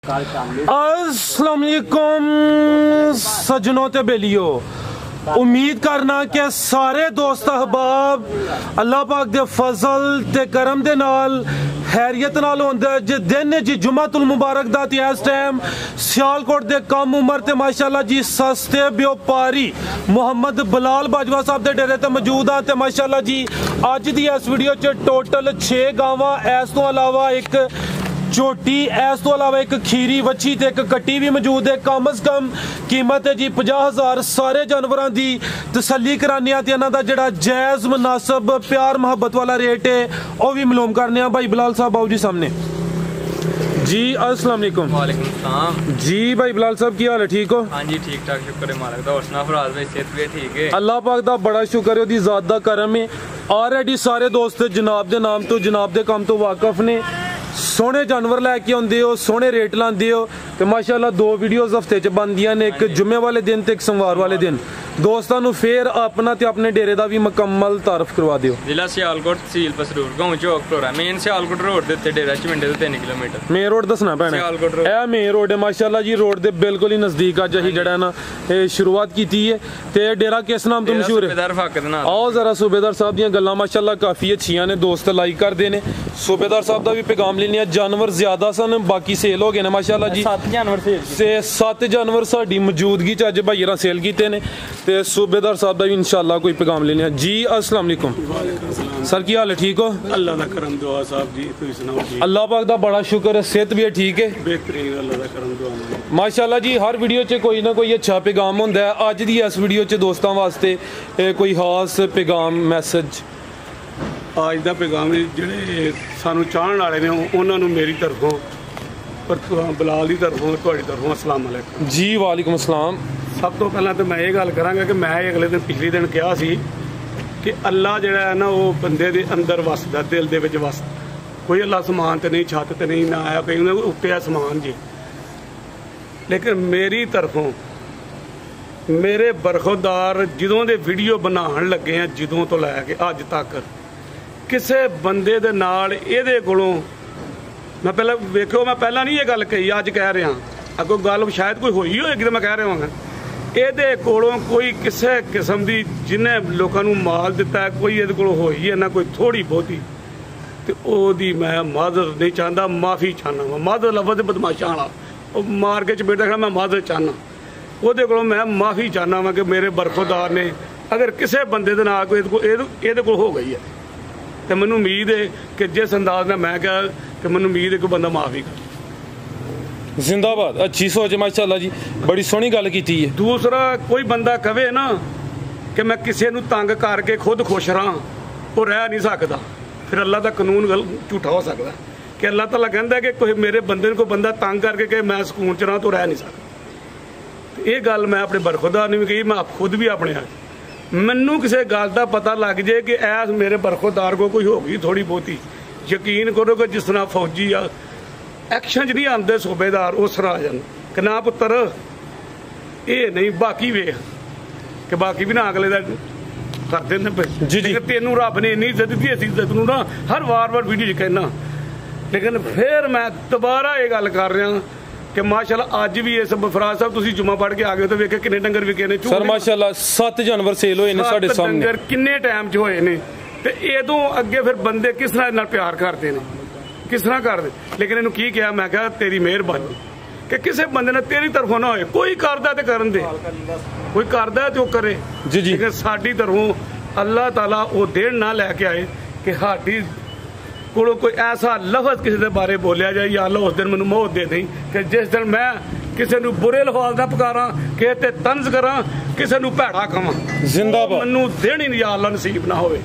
अस्सलाम वालेकुम सजनों ते बेलियो, उम्मीद करना कि सारे दोस्त अहबाब अल्लाह पाक दे फजल ते करम दे नाल खैरियत नाल होंदे। जे दिन जी जुमातुल मुबारक दा ते इस टाइम सियालकोट दे कम उम्र ते माशाअल्लाह जी सस्ते व्यापारी मोहम्मद बिलाल बाजवा साहब दे डेरे ते मौजूद हाँ। ते माशाअल्लाह जी अज दी इस वीडियो च टोटल 6 गावां, इस तो अलावा एक झोटी, इस तो अलावा एक खीरी वच्छी ते एक कट्टी भी मौजूद है। कम अज कम कीमत है जी 50,000। सारे जानवरों की तसल्ली कराने ते इन्हां दा जिहड़ा जायज़ मुनासब प्यार मुहब्बत वाला रेट है वह भी मालूम करने। भाई बिलाल साहब आओ जी सामने जी। अस्सलाम वालेकुम। वालेकुम सलाम जी। भाई बिलाल साहब की हाल है, ठीक हो? हाँ जी ठीक ठाक, शुक्र है मालिक दा। और सुना फराज भाई सेहत भी ठीक है? अल्लाह पाक दा बड़ा शुक्र है, ओदी ज़ात दा करम है। ऑलरेडी सारे दोस्त जनाब दे नाम तो जनाब दे काम तो वाकफ ने। सोहने जानवर लैके आउंदे हो, सोहने रेट लांदे हो ते माशाअल्लाह 2 वीडियोस हफ्ते च बनदियां ने, एक जुम्मे वाले दिन ते एक सोमवार वाले दिन। दोस्तां नूं फिर अपना ते अपने डेरे दा भी मुकम्मल तारफ करवा दिओ। जिला सियालकोट, तहसील पसरूर, गांव चौक प्रोरा, मेन सियालकोट रोड दे उत्ते डेरा च मिंटे 3 किलोमीटर मेन रोड दसना पैना। सियालकोट रोड ए मेन रोड है माशाअल्लाह जी, रोड दे बिल्कुल ही नजदीक अज असीं जेहड़ा ना शुरुआत कीती है। ते डेरा किस नाम तो मशहूर है? सूबेदार फाकत नाम। आओ जरा सूबेदार साहब दी गल्लां माशाअल्लाह काफी अच्छियां ने, दोस्त लाइक करदे ने। सूबेदार साहब दा भी पैगाम लेने। जानवर ज्यादा सन, बाकी सेल हो गए ने माशाअल्लाह जी। 7 जानवर सेल, 7 जानवर साडी मौजूदगी च अज भाईरा सेल कीते ने। ते सूबेदार साहब दा भी इंशाअल्लाह कोई पैगाम लेने जी। अस्सलाम वालेकुम सर, की हाल है, ठीक हो? अल्लाह दा करम दुआ साहब जी, तुसीं सुनाओ जी? अल्लाह पाक दा बड़ा शुक्र है, सेहत भी है ठीक है, बेहतरीन, अल्लाह दा करम दुआ माशाअल्लाह जी। हर वीडियो च कोई ना कोई अच्छा पैगाम होंदा है। अज दी इस वीडियो च दोस्तां वास्ते कोई खास पैगाम मैसेज? आज दा पैगाम ਜਿਹੜੇ ਸਾਨੂੰ ਚਾਹਣ ਵਾਲੇ ਨੇ ਉਹਨਾਂ ਨੂੰ ਮੇਰੀ ਤਰਫੋਂ, ਪਰ ਬਿਲਾਲ ਦੀ ਤਰਫੋਂ, ਤੁਹਾਡੀ ਤਰਫੋਂ अस्सलाम वालेकुम जी। वालेकुम अस्सलाम। ਸਭ ਤੋਂ ਪਹਿਲਾਂ ਤਾਂ ਮੈਂ ਇਹ ਗੱਲ ਕਰਾਂਗਾ ਕਿ ਮੈਂ ਅਗਲੇ ਦਿਨ ਪਿਛਲੇ ਦਿਨ ਕਿਹਾ ਸੀ ਕਿ ਅੱਲਾ ਜਿਹੜਾ ਹੈ ਨਾ ਉਹ ਬੰਦੇ ਦੇ ਅੰਦਰ ਵਸਦਾ, ਦਿਲ ਦੇ ਵਿੱਚ ਵਸਦਾ। ਕੋਈ ਅੱਲਾ ਸਮਾਨ ਤੇ ਨਹੀਂ, ਛੱਤ ਤੇ ਨਹੀਂ, ਨਾ ਆਇਆ ਕਈ ਉਹਨਾਂ ਉੱਤੇ ਆ ਸਮਾਨ ਜੀ। ਲੇਕਿਨ ਮੇਰੀ ਤਰਫੋਂ ਮੇਰੇ ਬਰਖੁਰਦਾਰ ਜਦੋਂ ਦੇ ਵੀਡੀਓ ਬਣਾਉਣ ਲੱਗੇ ਆ, ਜਦੋਂ ਤੋਂ ਲੈ ਕੇ ਅੱਜ ਤੱਕ ਕਿਸੇ ਬੰਦੇ ਦੇ ਨਾਲ ਇਹਦੇ ਕੋਲੋਂ ਮੈਂ ਪਹਿਲਾਂ ਵੇਖਿਓ, ਮੈਂ ਪਹਿਲਾਂ ਨਹੀਂ ਇਹ ਗੱਲ ਕਹੀ, ਅੱਜ ਕਹਿ ਰਿਹਾ। ਅੱਗੋਂ ਗੱਲ ਸ਼ਾਇਦ ਕੋਈ ਹੋਈ ਹੋਏਗੀ ਤਾਂ ਮੈਂ ਕਹਿ ਰਿਹਾ ਹਾਂ। ਇਹਦੇ ਕੋਲੋਂ ਕੋਈ ਕਿਸੇ ਕਿਸਮ ਦੀ ਜਿਹਨੇ ਲੋਕਾਂ ਨੂੰ ਮਾਲ ਦਿੱਤਾ, ਕੋਈ ਇਹਦੇ ਕੋਲੋਂ ਹੋਈ ਹੈ ਨਾ ਕੋਈ ਥੋੜੀ ਬਹੁਤੀ, ਤੇ ਉਹਦੀ ਮੈਂ ਮਾਜ਼ਰਤ ਨਹੀਂ ਚਾਹੁੰਦਾ, ਮਾਫੀ ਚਾਹੁੰਦਾ ਵਾ। ਮਾਜ਼ਰ ਲਫ਼ਜ਼ ਬਦਮਾਸ਼ਾਂ ਵਾਲਾ ਉਹ ਮਾਰ ਕੇ ਚਪੇੜ ਰੱਖਣਾ, ਮੈਂ ਮਾਜ਼ਰ ਚਾਹੁੰਦਾ ਉਹਦੇ ਕੋਲੋਂ, ਮੈਂ ਮਾਫੀ ਚਾਹੁੰਦਾ ਵਾਂ ਕਿ ਮੇਰੇ ਬਰਖੁਰਦਾਰ ਨੇ ਅਗਰ ਕਿਸੇ ਬੰਦੇ ਦੇ ਨਾਲ ਕੋਈ ਇਹਦੇ ਕੋਲ ਹੋ ਗਈ ਹੈ ਤੇ ਮੈਨੂੰ ਉਮੀਦ ਹੈ ਕਿ ਜਿਸ ਅੰਦਾਜ਼ ਨਾਲ ਮੈਂ ਕਿਹਾ ਕਿ ਮੈਨੂੰ ਉਮੀਦ है कि बंदा माफी कर। जिंदाबाद, अच्छी सोच है माशाअल्लाह जी, बड़ी सोहनी गल कीती है। दूसरा कोई बंदा कहे ना कि मैं किसी नूं तंग करके खुद खुश रहा, वो रह नहीं सकता। फिर अल्लाह का कानून झूठा हो सकता कि अल्लाह ताला कहता कि कोई मेरे बंदे को बंदा तंग करके कि मैं सुकून च रहा तो रह नहीं सकता। ये गल मैं अपने बरखुरदार ने भी कही, मैं खुद भी अपने मैनू किसी गल का पता लग जाए कि ऐस मेरे बरखुरदार को कोई होगी थोड़ी बहुती, यकीन करो कि जिस तरह फौजी आ एक्शन च नहीं आते सूबेदार, उस तरह आ जाए कि ना पुत्र ये नहीं, बाकी वेख कि बाकी भी ना अगले का करते हैं। तेनू रब ने इन्नी इज्जत दी, इस इज्जत नूं ना हर वार वीडियो च कहना। लेकिन फिर मैं दोबारा ये गल कर रहा कि माशाअल्लाह अज भी इस फराज साहब तुसीं जुम्मा पढ़ के आ गए तो वेखे किन्ने डंगर विके ने सर माशाअल्लाह। 7 जानवर सेल होए ने साडे सामने, डंगर किन्ने टाइम च होए ने ते इदों अगे फिर बंदे किस तरह नाल प्यार करते हैं, किस तरह करते। लेकिन इन्हूं की कहा, मैं कहा तेरी मेहरबानी कि किसी बंदे ने तेरी तरफों ना होए। कोई करदा ते करन दे, कोई करदा ते करे जी जी। लेकिन साडी तरफों अल्लाह ताला वो दिन ना लैके आए कि साडी कोलों कोई ऐसा लफ्ज़ किसी के बारे बोलिया जाए या अल्लाह उस दिन मैनूं मौत दे दें कि जिस दिन मैं किसी नूं बुरे लफाज ना पकारा, किसी ते तंज करा, किसी नूं भैड़ा कहां। जिंदाबाद, मैनूं दिन ही या अल्लाह नसीब ना होवे।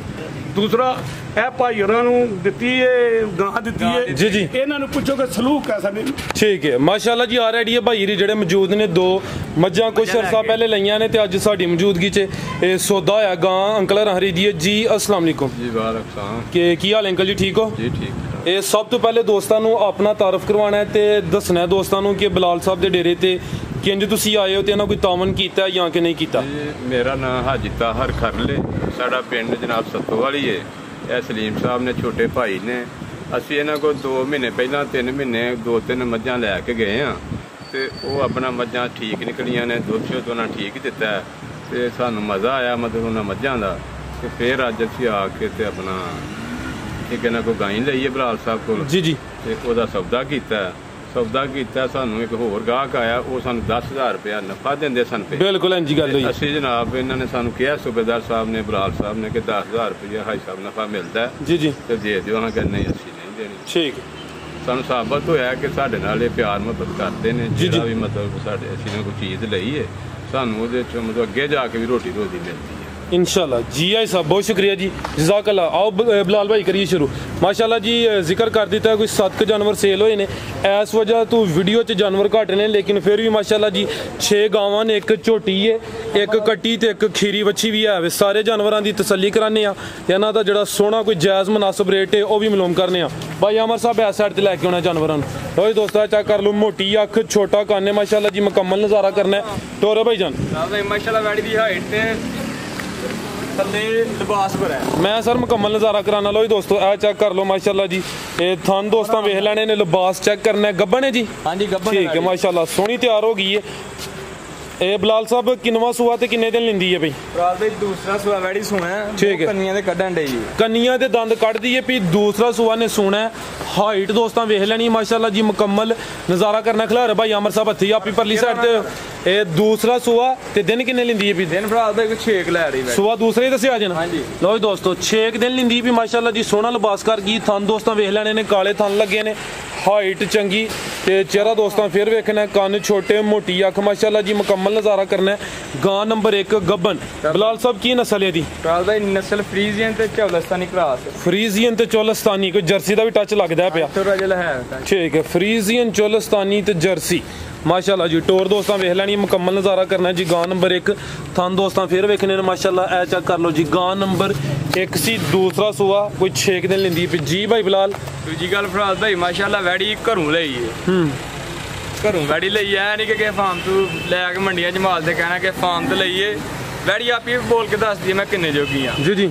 दूसरा ए भाई होरां नूं दित्ती है गां दित्ती है जी जी, इन्हां नूं पुछो कि सलूक कैसा नहीं। ठीक है माशाअल्लाह जी। ऑलरेडी ये भाई जेहड़े मौजूद ने 2 मज्जां कुछ अरसा पहले लईयां ने ते अज साडी मौजूदगी च सौदा होया गां अंकल हरां खरीदी है जी। अस्सलाम वालेकुम जी। वालेकुम सलाम। की हाल अंकल जी, ठीक हो? जी ठीक। ਇਹ ਸਭ ਤੋਂ ਪਹਿਲੇ ਦੋਸਤਾਂ ਨੂੰ ਆਪਣਾ ਤਾਰਫ ਕਰਵਾਉਣਾ ਹੈ ਤੇ ਦੱਸਣਾ ਹੈ ਦੋਸਤਾਂ ਨੂੰ ਕਿ ਬਿਲਾਲ ਸਾਹਿਬ ਦੇ ਡੇਰੇ ਤੇ ਕਿੰਜ ਤੁਸੀਂ ਆਏ ਹੋ ਤੇ ਇਹਨਾਂ ਕੋਈ ਤਾਮਨ ਕੀਤਾ ਜਾਂ ਕਿ ਨਹੀਂ ਕੀਤਾ? ਮੇਰਾ ਨਾਮ ਹਾਜੀ ਤਾਹਰ ਖਰਲੇ, ਸਾਡਾ ਪਿੰਡ ਜਨਾਬ ਸੱਤੋਵਾਲੀ ਹੈ। ਇਹ ਸਲੀਮ ਸਾਹਿਬ ਨੇ ਛੋਟੇ ਭਾਈ ਨੇ ਅਸੀਂ ਇਹਨਾਂ ਕੋਲ 2 ਮਹੀਨੇ ਪਹਿਲਾਂ 3 ਮਹੀਨੇ 2-3 ਮੱਝਾਂ ਲੈ ਕੇ ਗਏ ਆ ਤੇ ਉਹ ਆਪਣਾ ਮੱਝਾਂ ਠੀਕ ਨਿਕਲੀਆਂ ਨੇ, ਦੁੱਧ ਸ਼ੁੱਧ ਉਹਨਾਂ ਠੀਕ ਦਿੱਤਾ ਤੇ ਸਾਨੂੰ ਮਜ਼ਾ ਆਇਆ ਮਤਲਬ ਉਹਨਾਂ ਮੱਝਾਂ ਦਾ। ਤੇ ਫਿਰ ਅੱਜ ਅਸੀਂ ਆ ਕੇ ਤੇ ਆਪਣਾ ਇੱਕ ਇਹਨਾਂ ਕੋਲ ਗਾਂ ਲਈ ਹੈ ਬਲਾਲ ਸਾਹਿਬ ਕੋਲ ਜੀ ਤੇ ਉਹਦਾ ਸੌਦਾ ਕੀਤਾ। ਸਾਨੂੰ ਇੱਕ ਹੋਰ ਗਾਹਕ ਆਇਆ, ਉਹ ਸਾਨੂੰ 10,000 ਰੁਪਇਆ ਨਫਾ ਦਿੰਦੇ ਸਨ ਪਏ। ਬਿਲਕੁਲ ਇੰਜੀ ਗੱਲ ਹੋਈ। ਅਸੀਂ ਜਨਾਬ ਇਹਨਾਂ ਨੇ ਸਾਨੂੰ ਕਿਹਾ ਸੂਬੇਦਾਰ ਸਾਹਿਬ ਨੇ ਬਲਾਲ ਸਾਹਿਬ ਨੇ ਕਿ 10,000 ਰੁਪਇਆ ਹਾਈ ਸਾਹਿਬ ਨਫਾ ਮਿਲਦਾ ਜੀ ਤੇ ਦੇ ਦਿਓ। ਹਾਂ ਕਿ ਨਹੀਂ ਅਸੀਂ ਨਹੀਂ ਦੇਣੀ। ਠੀਕ। ਸਾਨੂੰ ਸਾਬਤ ਹੋਇਆ ਕਿ ਸਾਡੇ ਨਾਲ ਇਹ ਪਿਆਰ ਮੁਹੱਬਤ ਕਰਦੇ ਨੇ। ਜਿਹੜਾ ਵੀ ਮਤਲਬ ਸਾਡੇ ਅਸੀਂ ਨੇ ਕੋਈ ਚੀਜ਼ ਲਈ ਹੈ ਸਾਨੂੰ ਉਹਦੇ ਚੋਂ ਮਤਲਬ ਅੱਗੇ ਜਾ ਕੇ ਵੀ ਰੋਟੀ ਮਿਲਦੀ ਹੈ इंशाल्लाह। जी आई साहब बहुत शुक्रिया जी, जज़ाकल्लाह। आओ बिलाल भाई करिए शुरू। माशाल्लाह जी जिक्र कर दिता है कोई 7 जानवर सेल होए ने, इस वजह तो वीडियो च जानवर घट ने, लेकिन फिर भी माशाल्लाह जी 6 गावां ने, एक झोटी है, एक कट्टी ते एक खीरी बच्छी भी है। सारे जानवरां दी तसल्ली कराने आ, इन्हां दा जिहड़ा सोहना कोई जायज़ मुनासिब रेट है वह भी मालूम करने आ। भाई अमर साहब इस साइड ते लैके आना जानवरां नूं। लो दोस्तों चेक कर लो, मोटी अख छोटा कान है माशाल्लाह जी, मुकम्मल नज़ारा करना है। टोरे भाई जान माशाल्लाह वैड़ी दी हाइट ते थल्ले लिबास पर है। मैं सर मुकम्मल नज़ारा कराना। लो दोस्तों ए चेक कर लो माशाल्लाह जी, ये थान दोस्तों वेख लेने ने, लिबास चेक करना है। गब्बन है जी? हाँ जी गब्बन। ठीक है माशाल्लाह, सोहनी तैयार हो गई है। ए बिलाल साहब किनवा सूआ ते किन्ने दिन लिंदी है भाई? बिलाल भाई दूसरा सूआ वैड़ी सूना है। ठीक है। कन्नियां दे कड्डन डई है, कन्नियां दे दंद कढ़ दी है, भी दूसरा सूआ ने सूना है। हाइट दोस्तों वेख लेनी माशाल्लाह जी, मुकम्मल नज़ारा करना। खिलारे भाई अमर साहब हथी आपी परली साइड ते। ए दूसरा सूआ ते दिन किन्ने लिंदी है भी? दिन बिलाल भाई 6 लै रही है। सूआ दूसरे ही दस्या जन। हाँ जी। लो दोस्तों 6 दिन लिंदी भी माशाल्लाह जी, सोहना लिबास कर गई। थन दोस्तों वेख लेने ने, काले थन लगे ने, हाइट चंगी ते चेहरा दोस्तों फिर वेखना, कान छोटे, मोटी अख माशाल्लाह जी, मुकम्मल नज़ारा करना है। गां नंबर 1 गब्बन। बिलाल साहब की नस्ल है दी? बिलाल भाई नस्ल फ्रीजियन ते चौलस्तानी क्रॉस। फ्रीजियन ते चौलस्तानी, कोई जर्सी का भी टच लगता है पिया। थोड़ा जिहा है। ठीक है, फ्रीजियन चौलस्तानी ते जर्सी माशाल्लाह जी। टोर दोस्तों वेख लैनी, मुकम्मल नज़ारा करना है जी। गां नंबर 1 थन दोस्तों फिर वेखने ने माशाल्लाह। ए चेक कर लो जी, गां नंबर 1 सी, दूसरा सूआ कोई 6 दिन लेंदी है जी भाई बिलाल। दूजी गल फिलहाल भाई माशाल्लाह वैड़ी घरों लई है। घरों वैड़ी लई है, नहीं कि फार्म तू लैके मंडियां च माल दे कहना कि फार्म तो लई है। वैड़ी आप ही बोल के दस दी मैं किन्ने जोगी हाँ। जी जी।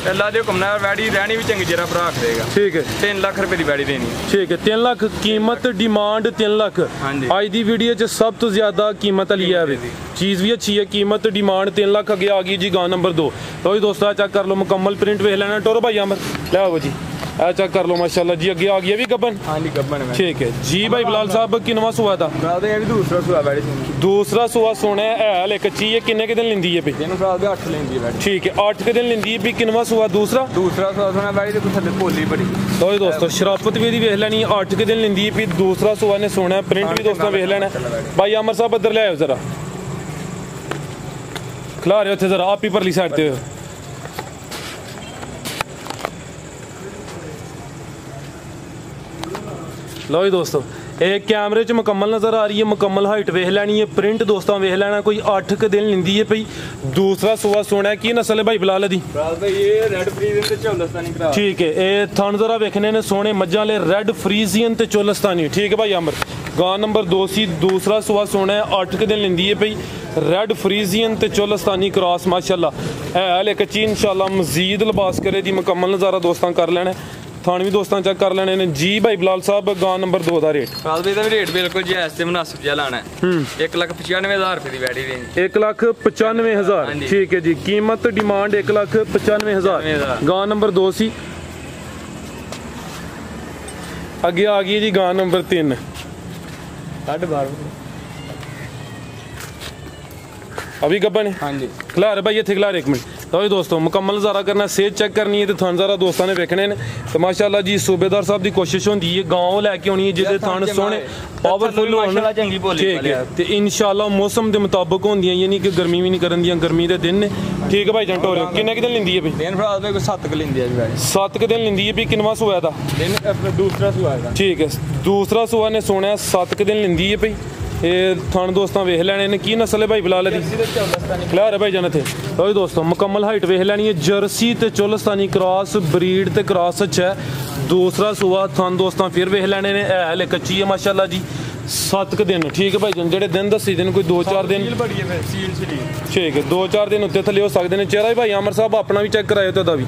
अल्लाह दे हुक्म नाल वैड़ी रहनी भी चंगी जरा भरा देगा। ठीक है। 3 लाख रुपए की वैड़ी देनी। ठीक है, 3 लाख कीमत, डिमांड 3 लाख। हाँ जी। आज दी वीडियो च सब तो ज्यादा कीमत वाली है, चीज़ भी अच्छी है। कीमत डिमांड 3 लाख अगे आ गई जी। गां नंबर 2। तो दोस्तों चेक कर लो, मुकम्मल प्रिंट वेख लेना। टोरो भाई अमर ले आओ जी, ए चेक कर लो माशाल्लाह जी, अगे आ गई है भी गब्बन। हाँ जी गब्बन है। ठीक है जी भाई बिलाल साहब किनवा सूआ था? दूसरा सूआ वैड़ी। दूसरा सूआ सोना है, एक अच्छी है। किन्ने के दिन लिंदी है भी? दिन फिलहाल 8 लेंदी है। ठीक है, 8 के दिन लिंदी है भी। किनवा सूआ दूसरा? दूसरा सूआ सोना वैड़ी ते थल्ले भोली बड़ी। तो दोस्तों शराफत भी वेख लेनी, 8 के दिन लिंदी है भी। दूसरा सूआ ने सोना है, प्रिंट भी दोस्तों वेख लेना। भाई अमर साहब इधर ले आओ जरा, खिला रहे हो जरा आप ही परली साइड ते। लो जी दोस्तों एक कैमरे च मुकम्मल नज़र आ रही है, मुकम्मल हाइट वेख लैनी है। प्रिंट दोस्तों वेख लेना, कोई 8 के दिन लिंदी है पई। दूसरा सूआ सोना है। की नस्ल है भाई बिलाल दी? ये रेड फ्रीजियन ते चौलस्तानी क्रॉस। ठीक है, ये थन जरा वेखने ने सोने मज्जां ले, रेड फ्रीजियन ते चौलस्तानी। ठीक है भाई अमर। गां नंबर 2 सी, दूसरा सूआ सोना है, 8 के दिन लिंदी है पई। रेड फ्रीजियन ते चौलस्तानी क्रॉस माशाल्लाह है। हले कच्ची इंशाल्लाह मजीद लिबास करे दी, मुकम्मल नज़ारा दोस्तों कर लेना। थान भी दोस्तों चेक कर लेने ने जी भाई बिलाल साहब। गां नंबर 2 का रेट? रेट बिल्कुल जायज़ ते मुनासिब जिहा लाना है। 1,95,000 रुपए की वैड़ी देनी। 1,95,000। ठीक है जी, कीमत डिमांड 1,95,000। गां नंबर 2 सी, अगे आ गई जी गां नंबर 3। 12.5 अभी गब्बन है। हाँ जी। खिलारे भाई इतने खिलारे 1 मिनट। तो दोस्तों मुकम्मल नज़ारा करना, सेहत चेक करनी है, तो थान ज़रा दोस्तों ने वेखने ने। तो माशाल्लाह जी सूबेदार साहब की कोशिश होती है गाँव लैके आनी है जिसके थान सोने पावरफुल हो। ठीक है, तो इंशाल्लाह मौसम के मुताबिक होंदियां, यानी कि गर्मी भी नहीं करन दियां, गर्मी के दिन ने। ठीक है भाई जंट हो रहे हो, किन्ने के दिन लिंदी है भाई? दिन फिलहाल 7 के लिंदी है। 7 के दिन लिंदी है भी। किनवा सूआ था? दूसरा सूआ है। ठीक है, दूसरा सूआ ने सोना है, 7 के दिन लिंदी है भाई। ये थान दोस्तों वेख लेने ने। की नस्ल है भाई बिलाल दी? खिलारे भाई जाने थे। तो दोस्तों मुकम्मल हाइट वेख लेनी है, जर्सी ते चौलस्तानी क्रॉस, ब्रीड ते क्रॉस अच्छा है। दूसरा सूआ थान दोस्तों फिर वेख लेने ने, हले कच्ची है माशाल्लाह जी। 7 के दिन। ठीक है भाई जन जेडे दिन दसी दिन कोई 2-4 दिन। ठीक है, 2-4 दिन उत्ते थले हो सकते हैं। चेहरा भाई अमर साहब अपना भी चेक कराए तो भी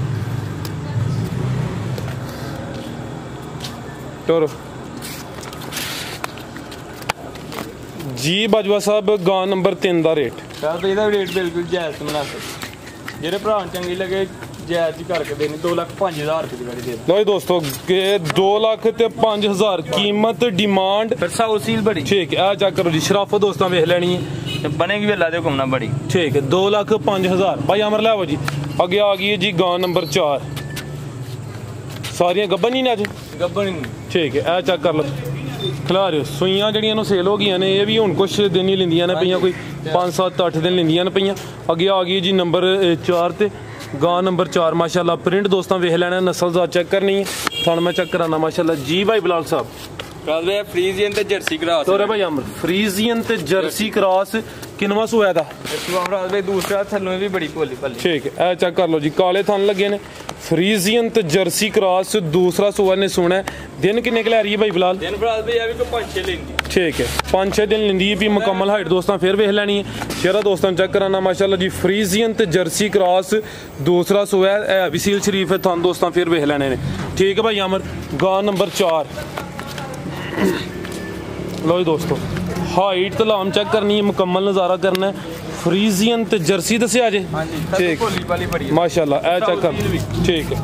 टोरो जी बाजवा साहब गां नंबर 3 का रेट राज भाई ਇਹਦਾ ਰੇਟ ਬਿਲਕੁਲ ਜਾਇਜ਼ ਤੇ ਮੁਨਾਸਿਬ ਜਿਹੜੇ ਭਰਾ ਨੂੰ ਚੰਗੀ ਲੱਗੇ ਜਾਇਜ਼ ਹੀ ਕਰਕੇ ਦੇਣੀ 2,05,000 ਰੁਪਏ ਦੀ ਵੈੜੀ ਦੇ लो जी दोस्तों के 2,05,000 कीमत डिमांड ਫਿਰ ਸਾਊ ਸੀਲ ਬੜੀ ठीक है आ चेक करो जी शराफो दोस्तों वेख लेनी है ਤੇ ਬਣੇਗੀ ਵੇਲਾ ਦੇ ਘੁੰਮਣਾ ਬੜੀ ठीक है 2,05,000 भाई अमर लियाओ जी अगे आ गई है जी गां नंबर 4 सारियां गब्बन ही ने अज ਗੱਬਣ ठीक है ए चेक कर लो खिला रहे हो सूइयां जड़ियां सेल हो गई ने ये भी हुण कुछ दिन ही लेंदियां ने पईयां कोई 5 7 8 दिन लेंदियां ने पईयां अगे आ गई जी नंबर 4 ते गां नंबर 4 माशाल्लाह प्रिंट दोस्तों वेख लेना नस्ल दा चेक करनी है थन मैं चेक कराना माशाल्लाह जी भाई बिलाल साहब ਰਾਜ ਭਾਈ ਫਰੀਜ਼ੀਅਨ ਤੇ ਜਰਸੀ ਕਰਾਸ तोरे भाई अमर फ्रीजियन ते जर्सी क्रॉस किनवा सूआ दा ਰਾਜ ਭਾਈ ਦੂਸਰਾ ਥੱਲੋਂ ਵੀ ਬੜੀ ਭੋਲੀ ਭੱਲੀ ठीक है ए चेक कर लो जी काले थन लगे ने फ्रीजियन ते जर्सी क्रॉस दूसरा सूआ ने सुना है दिन किन्ने के ले रही है भाई बिलाल ਦਿਨ ਰਾਜ ਭਾਈ ਆ ਵੀ ਕੋ 5-6 ਲੈਂਦੀ ठीक है 5-6 दिन लेंदी है भी मुकम्मल हाइट दोस्तों फिर वेख लैनी है शेरा दोस्तों चेक कराना माशाल्लाह जी फ्रीजियन ते जर्सी क्रॉस दूसरा सूआ है भी सील शरीफ है थन दोस्तों फिर वेख लेने ने ठीक है भाई अमर गां नंबर 4 लो जी दोस्तों हाइट तो लाम चेक करनी है मुकम्मल नज़ारा करना है फ्रीजियन ते जर्सी दसिया जे ਹਾਂਜੀ ठीक ਭੋਲੀ ਭੱਲੀ ਬੜੀ माशाल्लाह ए चेक कर ठीक है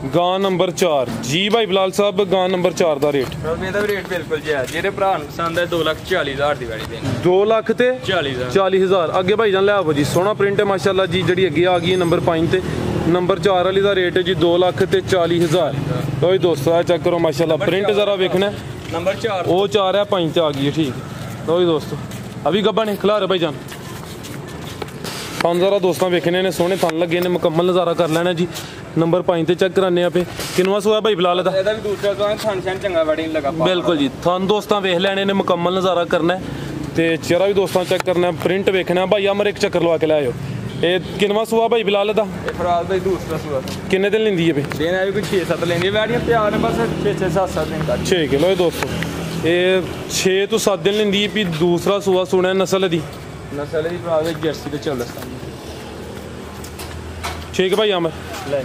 गां नंबर 4 जी भाई बिलाल साहब गां नंबर 4 ਦਾ ਰੇਟ ਰਾਜ ਭਾਈ ਇਹਦਾ ਵੀ ਰੇਟ ਬਿਲਕੁਲ ਜਾਇਜ਼ ਜਿਹੜੇ ਭਰਾ ਨੂੰ ਪਸੰਦ ਹੈ 2,40,000 ਦੀ ਵੈੜੀ ਦੇਣੀ 2 ਲੱਖ ਤੇ 40,000 40,000 ਅੱਗੇ ਭਾਈ ਜਾਨ ਲੈ ਆਵੋ ਜੀ ਸੋਹਣਾ ਪ੍ਰਿੰਟ ਹੈ ਮਾਸ਼ਾਅੱਲਾ ਜੀ ਜਿਹੜੀ ਅੱਗੇ ਆ ਗਈ ਹੈ ਨੰਬਰ 5 ਤੇ ਨੰਬਰ 4 ਵਾਲੀ ਦਾ ਰੇਟ ਹੈ ਜੀ 2 ਲੱਖ ਤੇ 40,000 ਲੋ ਜੀ ਦੋਸਤੋ ਆ ਚੈੱਕ ਕਰੋ ਮਾਸ਼ਾਅੱਲਾ ਪ੍ਰਿੰਟ ਜ਼ਰਾ ਵੇਖਣਾ ਨੰਬਰ 4 ਉਹ 4 ਹੈ 5 ਤੇ ਆ ਗਈ ਹੈ ठीक है लो जी दोस्तों अभी गब्बा ने खिला रहे भाई जान थन जरा दोस्तों वेखने ने सोहने थन लगे ने मुकम्मल नज़ारा कर लेना जी नंबर 5 ते चेक कराने पे किनवा सूआ भाई बिलाल दा ਇਹਦਾ ਵੀ ਦੂਸਰਾ ਤੋਂ ਥਣ ਛਣ ਚੰਗਾ ਵੈੜੀ ਨਹੀਂ ਲੱਗਾ बिल्कुल जी थन दोस्तों वेख लेने ने मुकम्मल नज़ारा करना है ते चेहरा भी दोस्तों चेक करना है प्रिंट वेखना है भाई अमर एक चक्कर लवा के ले आयो ये किनवा सूआ भाई बिलाल दा ਇਹ ਫਰਾਜ਼ ਭਾਈ ਦੂਸਰਾ ਸੂਆ किन्ने दिन लेंदी है भाई ਦਿਨ ਆ ਵੀ ਕੋਈ 6-7 ਲੈਂਦੀ ਵੈੜੀਆਂ ਤਿਆਰ ਨੇ ਬਸ 6-7 ਦਿਨ ਤੱਕ ठीक है लो जी दोस्तों ये 6 तो 7 दिन लेंदी है भी दूसरा सूआ सुना है नस्ल दी ਨਸਲ ਦੀ ਫਰਾਜ਼ ਜਰਸੀ ਤੇ ਚੌਲਸਤਾਨ ठीक है भाई अमर ਲੈ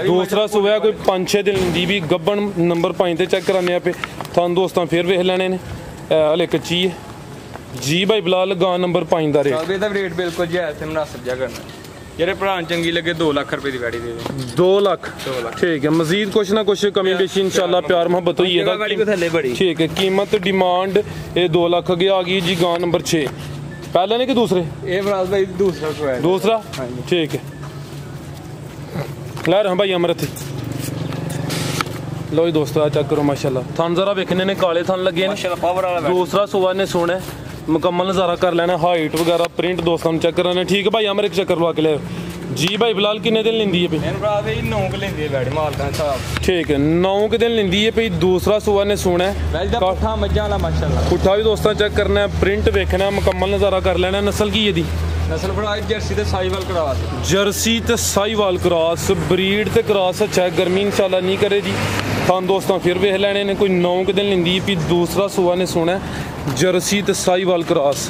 दूसरा सूआ है कोई 5-6 दिन लेंदी भी गब्बन नंबर 5 ते चेक कराने पे थन दोस्तों फिर वेख लेने ने हले कच्ची है जी भाई बिलाल गां नंबर 5 ਦਾ ਰੇਟ ਰਾਜ ਇਹਦਾ ਵੀ ਰੇਟ ਬਿਲਕੁਲ ਜਾਇਜ਼ ਤੇ ਮੁਨਾਸਿਬ ਜਿਹਾ ਕਰਨਾ ਜਿਹੜੇ ਭਰਾ ਨੂੰ ਚੰਗੀ ਲੱਗੇ 2 ਲੱਖ ਰੁਪਏ ਦੀ ਵੈੜੀ ਦੇ ਦੇ 2 लाख ठीक है मजीद कुछ ना कुछ कमी बेशी इंशाल्लाह प्यार मोहब्बत हुई है ਵੈੜੀ ਕੋ ਥੱਲੇ ਬੜੀ ठीक है कीमत डिमांड ये 2 लाख अगे आ गई जी गां नंबर 6 पहले ने कि दूसरे ਇਹ ਫਰਾਜ਼ ਭਾਈ ਦੂਸਰਾ ਸੂਆ ਹੈ दूसरा ठीक है ला रहा भाई अमृत लो जी दोस्तों आ चेक करो माशाल्लाह थन जरा वेखने ने काले थन लगे ने ਮਾਸ਼ਾਅੱਲਾ ਪਾਵਰ ਵਾਲਾ दूसरा सुबह ने सोना है मुकम्मल नज़ारा कर लेना हाइट वगैरह प्रिंट दोस्तों चेक कराना ठीक है भाई अमर एक चक्कर लवा के ले जी भाई बिलाल किन्ने दिन लेंदी है भाई ਇਹਨੂੰ ਫਰਾਜ਼ ਭਾਈ 9 ਕ ਲੈਂਦੀ ਹੈ ਵੈੜੀ ਮਾਲਕਾਂ ਸਾਹਿਬ ठीक है 9 के दिन लेंदी है भाई दूसरा सुबह ने सोना है ਵੈੜੀ ਦਾ ਪੁੱਠਾ ਮੱਝਾਂ ਵਾਲਾ ਮਾਸ਼ਾਅੱਲਾ पुट्ठा भी दोस्तों चेक करना है प्रिंट वेखना है मुकम्मल नज़ारा कर लेना है नस्ल की यदि ਨਸਲ ਫਰਾਜ਼ ਜਰਸੀ ਤੇ ਸਾਈਵਾਲ ਕਰਾਸ जर्सी ते साहिवाल क्रॉस ब्रीड ते क्रॉस अच्छा है गर्मी इंशाल्लाह नहीं करे जी थान दोस्तों फिर वेख लेने ने कोई 9 के दिन लेंदी भी दूसरा सुबह ने सोना है जर्सी ते साहिवाल क्रॉस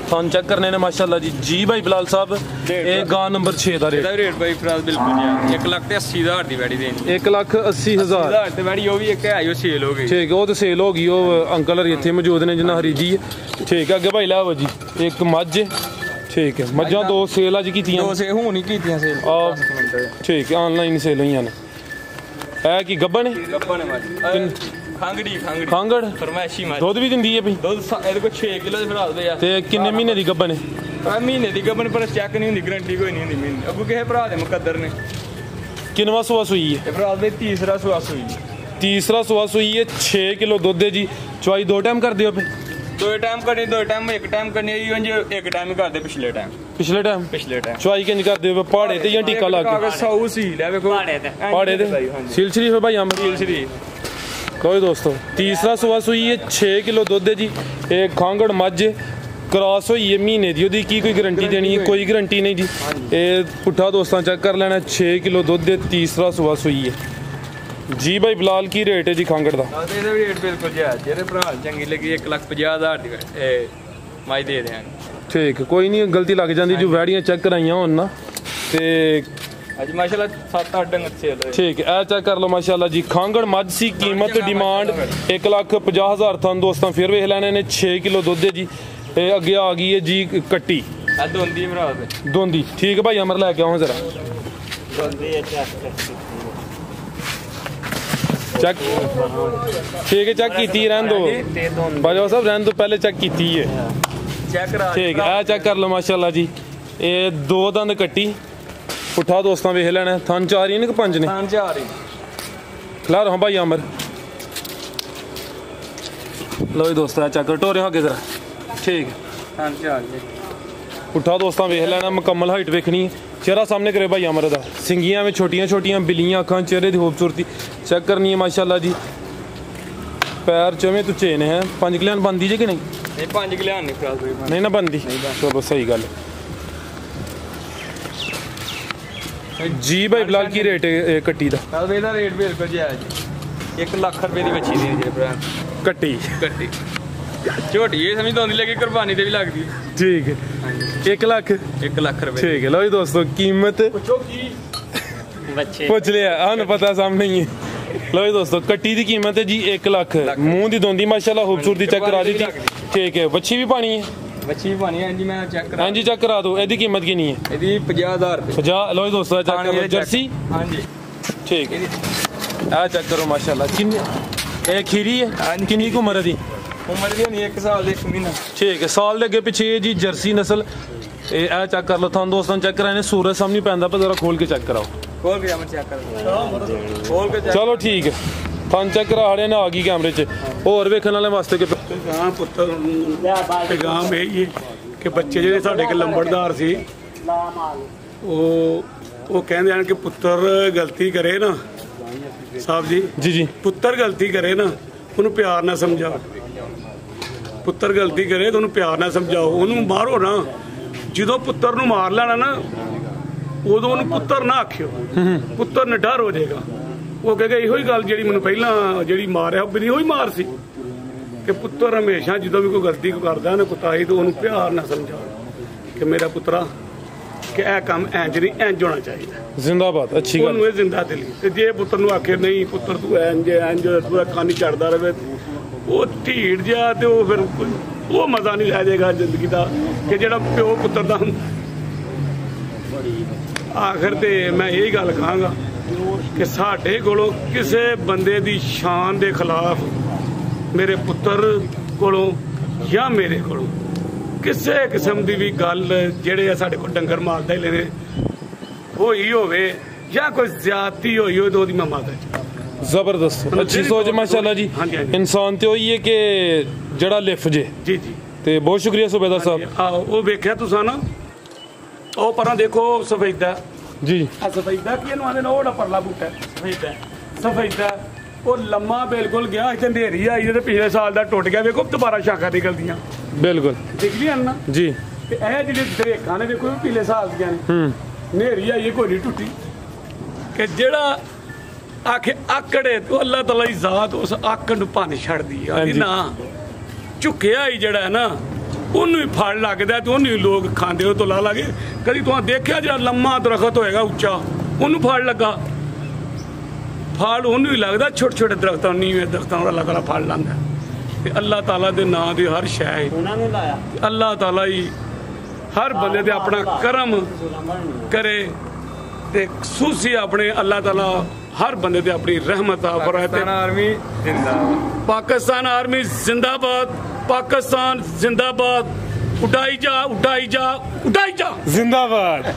थान चेक करने ने माशाल्लाह जी भाई बिलाल साहब ये गां नंबर 6 ਦਾ ਇਹਦਾ ਰੇਟ ਵੀ ਰੇਟ ਭਾਈ ਫਰਾਜ਼ ਬਿਲਕੁਲ ਜਾਇਜ਼ 1,80,000 ਦੀ ਵੈੜੀ ਦੇਣੀ 1,80,000 1000 ਤੇ ਵੈੜੀ ਉਹ ਵੀ ਇੱਕ ਹੈ ਉਹ ਸੇਲ ਹੋ ਗਈ ठीक है वो तो सेल होगी वो अंकल हरी इतने मौजूद ने जिन्ना हरी जी है ठीक है अगे भाई लाओ जी एक मझ ठीक है मझां 2 सेल अज कीतियां ਦੋ ਸੇ ਹੁਣ ਹੀ ਕੀਤੀਆਂ ਸੇਲ ठीक है ऑनलाइन सेल हुई ने है कि गब्बन है ਗੱਪਾਂ ਨੇ ਮਾਰੀ ਖਾਂਗੜੀ ਖਾਂਗੜ ਫਰਮਾਇਸ਼ੀ ਮਾਰੀ ਦੁੱਧ ਵੀ ਦਿੰਦੀ ਹੈ ਭਈ ਦੁੱਧ ਇਹਦੇ ਕੋਲ 6 ਕਿਲੋ ਦੇ ਫਰਾਜ਼ ਦੇ ਆ ਤੇ ਕਿੰਨੇ ਮਹੀਨੇ ਦੀ ਗੱਬਨ ਹੈ ਮਹੀਨੇ ਦੀ ਗੱਪਨ ਪਰ ਚੈੱਕ ਨਹੀਂ ਹੁੰਦੀ ਗਰੰਟੀ ਕੋਈ ਨਹੀਂ ਹੁੰਦੀ ਮਹੀਨੇ ਅੱਗੋਂ ਕਿਸੇ ਭਰਾ ਦੇ ਮੁਕੱਦਰ ਨੇ ਕਿੰਨਵਾ ਸੂਆ ਸੂਈ ਹੈ ਇਹ ਫਰਾਜ਼ ਦੇ ਤੀਸਰਾ ਸੁਆ ਸੂਈ ਤੀਸਰਾ ਸੂਆ ਸੂਈ ਹੈ 6 ਕਿਲੋ ਦੁੱਧ ਹੈ ਜੀ ਚਵਾਈ 2 ਟਾਈਮ ਕਰਦੇ ਹੋ ਭਈ ਦੋ ਟਾਈਮ ਕਰਨੀ ਦੋ ਟਾਈਮ ਇੱਕ ਟਾਈਮ ਕਰਨੀ ਉਂਝ ਇੱਕ ਟਾਈਮ ਹੀ ਕਰਦੇ ਪਿਛਲੇ ਟਾਈਮ ਪਿਛਲੇ ਟਾਈਮ ਚਵਾਈ ਕਿੰਜ ਕਰਦੇ ਹੋ ਪਹਾੜੇ ਤੇ ਜਾਂ ਟੀਕਾ ਲਾ ਕੇ ਸਾਊ ਸੀ ਲੈ ਵੇਖੋ ਪਹਾੜੇ ਤੇ ਸਿਲ ਸ਼ਰੀਫ ਹੈ ਭਾਈ ਅੰਬ ਸੀਲ ਸਰੀ ਕੋਈ ਦੋਸਤੋ ਤੀਸਰਾ ਸੂਆ ਸੂਈ ਹੈ 6 ਕਿਲੋ ਦੁੱਧ ਹੈ ਜੀ ਇਹ ਖਾਂਗੜ ਮੱਝ क्रॉस हुई है महीने की ओदी की कोई गारंटी देनी है कोई गारंटी नहीं जी ये पुट्ठा दोस्तों चेक कर लेना 6 किलो दुध दे तीसरा सुबह सुई है जी भाई बिलाल की रेट है जी खांगड़ दा ਇਹਦਾ ਵੀ ਰੇਟ ਬਿਲਕੁਲ ਜਾਇਜ਼ ਜਿਹੜੇ ਭਰਾ ਚੰਗੀ ਲੱਗੀ 1,50,000 ਦੀ ਮਾਈ ਦੇ ਦੇਾਂਗੇ ठीक है कोई नहीं गलती लग जाती जो वैड़ियां चेक कराइया हो ना ते ਅੱਜ ਮਾਸ਼ਾਅੱਲਾ 7-8 ਡੰਗਰ ਸੇਲ ਹੋਏ। ਠੀਕ ਹੈ, ਇਹ ਚੈੱਕ ਕਰ ਲਓ ਮਾਸ਼ਾਅੱਲਾ ਜੀ। ਖਾਂਗੜ ਮੱਝ ਸੀ, ਕੀਮਤ ਡਿਮਾਂਡ 1,50,000 ਤੁਹਾਨੂੰ ਦੋਸਤਾਂ ਫਿਰ ਵੇਖ ਲੈਣੇ ਨੇ। 6 ਕਿਲੋ ਦੁੱਧ ਹੈ ਜੀ। ਇਹ ਅੱਗੇ ਆ ਗਈ ਹੈ ਜੀ ਕੱਟੀ ਆ ਦੋਂਦੀ ਭਰਾ ਦੇ ਦੋਂਦੀ। ਠੀਕ ਹੈ ਭਾਈ ਅਮਰ ਲੈ ਕੇ ਆਓ ਜ਼ਰਾ ਚੈੱਕ। ਠੀਕ ਹੈ ਚੈੱਕ ਕੀਤੀ ਰਹਿਣ ਦੋ ਬਾਜਵਾ ਸਾਹਿਬ, ਰਹਿਣ ਦੋ ਪਹਿਲੇ ਚੈੱਕ ਕੀਤੀ ਹੈ। ਚੈੱਕ ਕਰਾ। ਠੀਕ ਹੈ, ਇਹ ਚੈੱਕ ਕਰ ਲਓ ਮਾਸ਼ਾਅੱਲਾ ਜੀ। ਇਹ 2 ਦੰਦ ਕੱਟੀ ਪੁੱਠਾ ਦੋਸਤਾਂ ਵੇਖ ਲੈਣਾ। ਥਣ 4 ਹੀ ਨੇ ਕਿ 5 ਨੇ? ਥਣ 4 ਹੀ। ਖਿਲਾ ਰਹਾ ਭਾਈ ਅਮਰ। ਲਓ ਜੀ ਦੋਸਤਾਂ ਚੈੱਕ ਕਰੋ ਟੋਰੇ ਅੱਗੇ ਜ਼ਰਾ। ਠੀਕ ਥਣ 4 ਜੀ। ਪੁੱਠਾ ਦੋਸਤਾਂ ਵੇਖ ਲੈਣਾ, ਮੁਕੰਮਲ ਹਾਈਟ ਵੇਖਣੀ। ਚਿਹਰਾ ਸਾਹਮਣੇ ਕਰੇ ਭਾਈ ਅਮਰ ਦਾ। ਸਿੰਗੀਆਂ ਵਿੱਚ ਛੋਟੀਆਂ ਛੋਟੀਆਂ ਬਿੱਲੀਆਂ ਅੱਖਾਂ, ਚਿਹਰੇ ਦੀ ਖੂਬਸੂਰਤੀ ਚੈੱਕ ਕਰਨੀ ਹੈ ਮਾਸ਼ਾਅੱਲਾ ਜੀ। ਪੈਰ ਚਵੇਂ ਤੁਚੇ ਨੇ ਹੈ। 5 ਕਿਲਿਆਂ ਬੰਦੀ ਜੇ ਕਿ ਨਹੀਂ? ਨਹੀਂ 5 ਕਿਲਿਆਂ ਨਹੀਂ ਖਰਾਬ ਹੋਈ। ਨਹੀਂ ਨਾ ਬੰਦੀ। ਚਲੋ ਸਹੀ ਗੱਲ ਜੀ। ਭਾਈ ਬਿਲਾਲ ਕੀ ਰੇਟ ਹੈ ਕੱਟੀ ਦਾ? ਇਹਦਾ ਰੇਟ ਬਿਲਕੁਲ ਜਾਇਜ਼ ਜੀ। 1 ਲੱਖ ਰੁਪਏ ਦੀ ਵੱਛੀ ਦੀ ਜੇ ਭਰਾ ਕੱਟੀ ਕੱਟੀ ਝੋਟੀ ਇਹ ਸਮਝ ਆਉਂਦੀ ਲੱਗੀ ਕੁਰਬਾਨੀ ਤੇ ਵੀ ਲੱਗਦੀ। ਠੀਕ ਹੈ 1 ਲੱਖ 1 ਲੱਖ ਰੁਪਏ। ਠੀਕ ਹੈ। ਲਓ ਜੀ ਦੋਸਤੋ ਕੀਮਤ ਪੁੱਛੋ ਕੀ ਬੱਚੇ ਪੁੱਛ ਲਿਆ, ਸਾਨੂੰ ਪਤਾ ਸਾਹਮਣੇ ਹੀ ਹੈ। ਲਓ ਜੀ ਦੋਸਤੋ ਕੱਟੀ ਦੀ ਕੀਮਤ ਹੈ ਜੀ 1 ਲੱਖ। ਮੂੰਹ ਦੀ ਦੋਂਦੀ ਮਾਸ਼ਾਅੱਲਾ ਖੂਬਸੂਰਤੀ ਚੈੱਕ ਕਰਾ ਦਿੱਤੀ। ਠੀਕ ਹੈ, ਵੱਛੀ ਵੀ ਪਾਣੀ ਹੈ? ਵੱਛੀ ਵੀ ਪਾਣੀ ਹੈ ਜੀ। ਮੈਂ ਚੈੱਕ ਕਰਾ। ਹਾਂਜੀ ਚੈੱਕ ਕਰਾ ਦਿਓ। ਇਹਦੀ ਕੀਮਤ ਕਿੰਨੀ ਹੈ? ਇਹਦੀ 50,000 ਰੁਪਏ। 50। ਲਓ ਜੀ ਦੋਸਤੋ ਚੈੱਕ ਕਰੋ ਜਰਸੀ। ਹਾਂਜੀ ਠੀਕ ਹੈ, ਆ ਚੈੱਕ ਕਰੋ ਮਾਸ਼ਾਅੱਲਾ। ਕਿੰਨੀ ਇਹ ਖੀਰੀ ਹੈ? ਕਿੰਨੀ ਕੁ ਉਮਰ ਦੀ? ਉਮਰ ਦੀ ਹੋਣੀ 1 ਸਾਲ ਦੇ 1 ਮਹੀਨਾ। ਠੀਕ ਹੈ, ਸਾਲ ਦੇ ਅੱਗੇ ਪਿੱਛੇ ਜੀ ਜਰਸੀ ਨਸਲ। ਇਹ ਚੈੱਕ ਕਰ ਲਓ। ਤੁਹਾਨੂੰ ਦੋਸਤਾਂ ਚੈੱਕ ਕਰਾਣੇ। ਸੂਰਜ ਸਾਹਮਣੇ ਪੈਂਦਾ ਪਰ ਜ਼ਰਾ ਖੋਲ ਕੇ ਚੈੱਕ ਕਰਾਓ। ਖੋਲ ਕੇ ਮੈਂ ਚੈੱਕ ਕਰਾਂ। ਖੋਲ ਕੇ ਚਲੋ ਠੀਕ ਹੈ। ਤੁਹਾਨੂੰ ਚੈੱਕ ਕਰਾ ਹੜੇ ਨਾ ਆ ਗਈ ਕੈਮਰੇ 'ਚ। ਹੋਰ ਵੇਖਣ ਵਾਲੇ ਵਾਸਤੇ ਕਿ ਗਾਂ ਪੁੱਤਰ ਪੈਗਾਮ ਇਹ ਹੀ ਕਿ ਬੱਚੇ ਜਿਹੜੇ ਸਾਡੇ ਕੋਲ ਲੰਬੜਦਾਰ ਸੀ ਉਹ ਕਹਿੰਦੇ ਹਨ ਕਿ ਪੁੱਤਰ ਗਲਤੀ ਕਰੇ ਨਾ ਸਾਹਿਬ ਜੀ ਜੀ ਪੁੱਤਰ ਗਲਤੀ ਕਰੇ ਨਾ ਉਹਨੂੰ ਪਿਆਰ ਨਾਲ ਸਮਝਾਓ। ਪੁੱਤਰ ਗਲਤੀ ਕਰੇ ਤਾਂ ਉਹਨੂੰ ਪਿਆਰ ਨਾਲ ਸਮਝਾਓ। ਉਹਨੂੰ ਮਾਰੋ ਨਾ। ਜਦੋਂ ਪੁੱਤਰ ਨੂੰ ਮਾਰ ਲੈਣਾ ਨਾ ਉਦੋਂ ਉਹਨੂੰ ਪੁੱਤਰ ਨਾ ਆਖਿਓ। ਪੁੱਤਰ ਨਿਡਰ ਹੋ ਜਾਏਗਾ। ਉਹ ਕਹੇਗਾ ਇਹੋ ਹੀ ਗੱਲ ਜਿਹੜੀ ਮੈਨੂੰ ਪਹਿਲਾਂ ਜਿਹੜੀ ਮਾਰ ਹੈ ਉਹ ਮੇਰੀ ਉਹੀ ਮਾਰ ਸੀ। ਕਿ ਪੁੱਤਰ ਹਮੇਸ਼ਾ ਜਦੋਂ ਵੀ ਕੋਈ ਗਲਤੀ ਕਰਦਾ ਨਾ ਕੁਤਾਹੀ ਤਾਂ ਉਹਨੂੰ ਪਿਆਰ ਨਾਲ ਸਮਝਾਓ ਕਿ ਮੇਰਾ ਪੁੱਤਰਾ ਕਿ ਇਹ ਕੰਮ ਇੰਜ ਨਹੀਂ ਇੰਜ ਹੋਣਾ ਚਾਹੀਦਾ। ਜ਼ਿੰਦਾਬਾਦ। ਅੱਛੀ ਗੱਲ। ਉਹਨੂੰ ਇਹ ਜ਼ਿੰਦਾ ਦਿਲੀ। ਤੇ ਜੇ ਪੁੱਤਰ ਨੂੰ ਆਖੇ ਨਹੀਂ ਪੁੱਤਰ ਤੂੰ ਇੰਜ ਪੂਰਾ ਕੰਨ ਚੜਦਾ ਰਹੇ ਉਹ ਢੀੜ ਜਿਹਾ ਤੇ ਉਹ ਫਿਰ ਉਹ ਮਜ਼ਾ ਨਹੀਂ ਲੈ ਜਾਏਗਾ ਜ਼ਿੰਦਗੀ ਦਾ ਕਿ ਜਿਹੜਾ ਪਿਓ ਪੁੱਤਰ ਦਾ ਹੁੰਦਾ। ਆਖਰ ਤੇ ਮੈਂ ਇਹੀ ਗੱਲ ਕਹਾਂਗਾ ਕਿ ਸਾਡੇ ਕੋਲੋਂ ਕਿਸੇ ਬੰਦੇ ਦੀ ਸ਼ਾਨ ਦੇ ਖਿਲਾਫ ਮੇਰੇ ਪੁੱਤਰ ਕੋਲੋਂ ਜਾਂ ਮੇਰੇ ਕੋਲੋਂ ਕਿਸੇ ਕਿਸਮ ਦੀ ਵੀ ਗੱਲ ਜਿਹੜੇ ਆ ਸਾਡੇ ਕੋਲ ਡੰਗਰ ਮਾਰਦਾ ਹੀ ਲੈਣੇ ਹੋਈ ਹੋਵੇ ਜਾਂ ਕੋਈ ਜ਼ਿਆਦਤੀ ਹੋਈ ਹੋਵੇ ਤਾਂ ਉਹਦੀ ਮੈਂ ਮਾਤਾ ਜ਼ਬਰਦਸਤ ਅੱਛੀ ਸੋਚ ਮਾਸ਼ਾਅੱਲਾ ਜੀ। ਇਨਸਾਨ ਤੇ ਉਹੀ ਹੈ ਕਿ ਜਿਹੜਾ ਲਿਫ ਜੇ। ਜੀ ਤੇ ਬਹੁਤ ਸ਼ੁਕਰੀਆ ਸੁਬੇਦਾਰ ਸਾਹਿਬ। ਉਹ ਵੇਖਿਆ ਤੁਸੀਂ ਨਾ ਉਹ ਪਰਾਂ ਦੇਖੋ ਸਫੈਦਾ ਜੀ। ਆ ਸਫੈਦਾ ਕੀ ਇਹਨੂੰ ਆਂਦੇ ਨੇ ਉਹਦਾ ਪਰਲਾ ਬੂਟਾ ਸਫੈਦਾ ਉਹ ਲੰਮਾ ਬਿਲਕੁਲ ਗਿਆ। ਇੱਥੇ ਹਨੇਰੀ ਆਈ ਤੇ ਪਿਛਲੇ ਸਾਲ ਦਾ ਟੁੱਟ ਗਿਆ। ਵੇਖੋ ਦੁਬਾਰਾ ਸ਼ਾਖਾਂ ਨਿਕਲਦੀਆਂ ਬਿਲਕੁਲ ਦਿਖਦੀਆਂ ਨਾ ਜੀ। ਤੇ ਇਹ ਜਿਹੜੇ ਦਰੇਕਾਂ ਨੇ ਵੇਖੋ ਪਿਛਲੇ ਸਾਲ ਦੀਆਂ ਨੇ। ਹਨੇਰੀ ਆਈ ਕੋਈ ਨਹੀਂ ਟੁੱਟੀ। ਕਿ ਜਿਹੜਾ ਆਖੇ ਆਕੜੇ ਤੋਂ ਅੱਲਾਹ ਤਾਲਾ ਦੀ ਜ਼ਾਤ ਉਸ ਆਕੜ ਨੂੰ ਭੰਨ ਛੱਡਦੀ ਆ ਨਾ। ਝੁਕਿਆ ਹੀ ਜਿਹੜਾ ਨਾ ਉਹਨੂੰ ਹੀ ਫੜ ਲੱਗਦਾ ਤੇ ਉਹਨੂੰ ਹੀ ਲੋਕ ਖਾਂਦੇ ਉਹ ਤੋਂ ਲਾ ਲਾਗੇ। ਕਦੀ ਤੁਸੀਂ ਦੇਖਿਆ ਜਿਹੜਾ ਲੰਮਾ ਦਰਖਤ ਹੋਏਗਾ ਉੱਚਾ ਉਹਨੂੰ ਫੜ ਲੱਗਾ ਫਲ ਉਹਨੂੰ ਹੀ ਲੱਗਦਾ। ਛੋਟੇ ਛੋਟੇ ਦਰਖਤਾਂ ਨੀਵੇਂ ਦਰਖਤਾਂ ਨੂੰ ਅੱਲਾਹ ਤਾਲਾ ਫੜ ਲਾਂਦਾ। ਤੇ ਅੱਲਾਹ ਤਾਲਾ ਦੇ ਨਾਂ ਦੀ ਹਰ ਸ਼ੈ ਉਹਨਾਂ ਨੂੰ ਲਾਇਆ। ਅੱਲਾਹ ਤਾਲਾ ਹੀ ਹਰ ਬੰਦੇ ਤੇ ਆਪਣਾ ਕਰਮ ਕਰੇ ਤੇ ਖੁਸ਼ੂਸੀ ਆਪਣੇ ਅੱਲਾਹ ਤਾਲਾ ਹਰ ਬੰਦੇ ਤੇ ਆਪਣੀ ਰਹਿਮਤ ਆ ਫਰਾਏ। ਪਾਕਿਸਤਾਨ ਆਰਮੀ ਜ਼ਿੰਦਾਬਾਦ। ਪਾਕਿਸਤਾਨ ਆਰਮੀ ਜ਼ਿੰਦਾਬਾਦ। ਪਾਕਿਸਤਾਨ ਜ਼ਿੰਦਾਬਾਦ। ਉਡਾਈ ਜਾ ਉਡਾਈ ਜਾ ਉਡਾਈ ਜਾ ਜ਼ਿੰਦਾਬਾਦ।